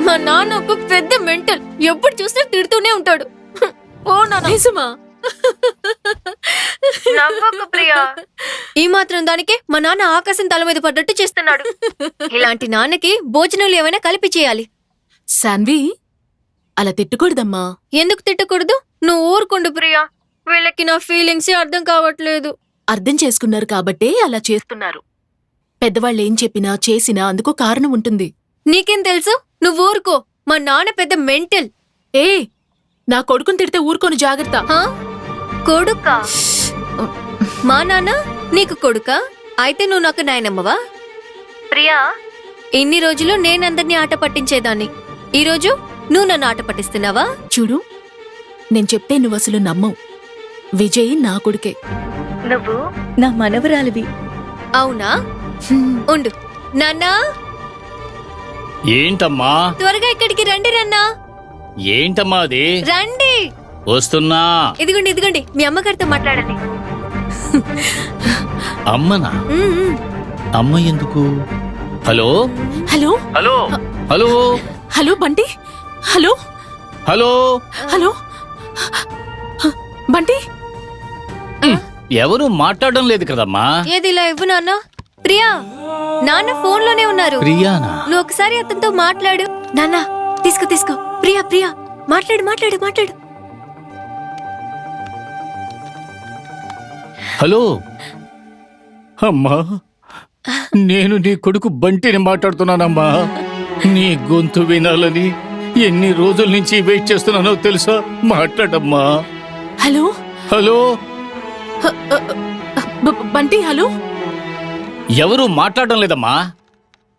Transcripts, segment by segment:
మా నాన్న ఒక పెద్ద మెంటల్, ఎప్పుడు చూసినా తిడుతూనే ఉంటాడు. ఈ మాత్రం దానికి మా నాన్న ఆకాశం తల మీద పడ్డట్టు చేస్తున్నాడు. ఇలాంటి నాన్నకి భోజనాలు ఏమైనా కలిపి చేయాలి. సాన్వి, అలా తిట్టకూడదమ్మా. ఎందుకు తిట్టకూడదు? నువ్వు ఊరుకుండు ప్రియా. వీళ్ళకి నా ఫీలింగ్స్ అర్థం కావట్లేదు. అర్థం చేసుకున్నారు కాబట్టే అలా చేస్తున్నారు. పెద్దవాళ్ళు ఏం చెప్పినా చేసినా అందుకో కారణం ఉంటుంది. నీకేం తెలుసు? నువ్వు ఊరుకో. మా నాన్న పెద్ద మెంటల్. ఏ, నా కొడుకుని తిడితే ఊరుకోను, జాగ్రత్త. కొడుకా? మా నాన్న నీకు కొడుకా? అయితే నువ్వు నాకు నాయనమ్మవా? ప్రియా, ఇన్ని రోజులు నేనందరినీ ఆట పట్టించేదాన్ని. ఈరోజు నువ్వు నన్ను ఆట పట్టిస్తున్నావా? చూడు, నేను చెప్తే నువ్వు అసలు నమ్మవు. విజయ్ నా కొడుకే. నువ్వు నా మనవరాలివి. అవునా? ఉండు. నాన్నా, ఏంటమ్మా? త్వరగా ఇక్కడికి రండి. రన్నా. ఏంటమ్మా అది? రండి. వస్తున్నా. ఇదిగోండి ఇదిగోండి, మీ అమ్మగారితో మాట్లాడండి. అమ్మనా? అమ్మ ఎందుకు? Hello hello hello hello hello Bunty. Hello hello hello Bunty. ఎవరు మాట్లాడడం లేదు కదమ్మా. ఏది ఇలా ఇవ్వు నాన్న. ప్రియా, నాన్న ఫోన్ లోనే ఉన్నారు. ప్రియానా? నువ్వు ఒకసారి అతనితో మాట్లాడు. నాన్న, తీసుకో తీసుకో. ప్రియా ప్రియా, మాట్లాడు మాట్లాడు మాట్లాడు. హలో అమ్మా, నేను నీ కొడుకు బంటిని మాట్లాడుతున్నానమ్మా. నీ గొంతు వినాలని ఎన్ని రోజుల నుంచి వెయిట్ చేస్తున్నానో తెలుసా? మాట్లాడమ్మా. Hello hello Bunty. హలో. ఎవరు మాట్లాడడం లేదమ్మా.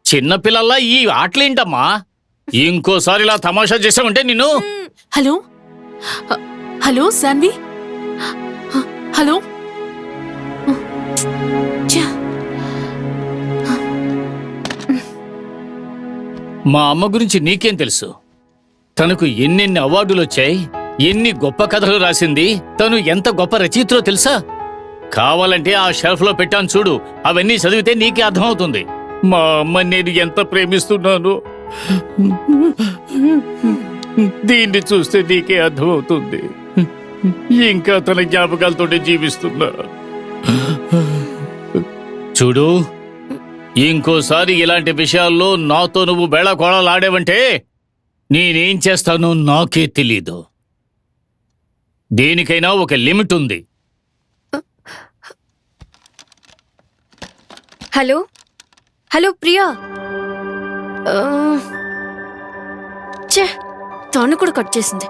చిన్నపిల్లల్లా ఈ ఆటలేంటమ్మా? ఇంకోసారి ఇలా తమాషా చేసావంటే నిన్ను. Hello hello Sanvi. హలో. మా అమ్మ గురించి నీకేం తెలుసు? తనకు ఎన్నెన్ని అవార్డులు వచ్చాయి, ఎన్ని గొప్ప కథలు రాసింది, తను ఎంత గొప్ప రచయిత్రో తెలుసా? కావాలంటే ఆ షెల్ఫ్ లో పెట్టాను చూడు, అవన్నీ చదివితే నీకే అర్థమవుతుంది మా అమ్మ నేను ఎంత ప్రేమిస్తున్నాను. దీన్ని చూస్తే నీకే అర్థమవుతుంది. ఇంకా తన జ్ఞాపకాలతోనే జీవిస్తున్నా. చూడు, ఇంకోసారి ఇలాంటి విషయాల్లో నాతో నువ్వు బేళాకోళాలాడేవంటే నేనేం చేస్తానో నాకే తెలీదు. దేనికైనా ఒక లిమిట్ ఉంది. Hello hello Priya. తను కూడా కట్ చేసింది.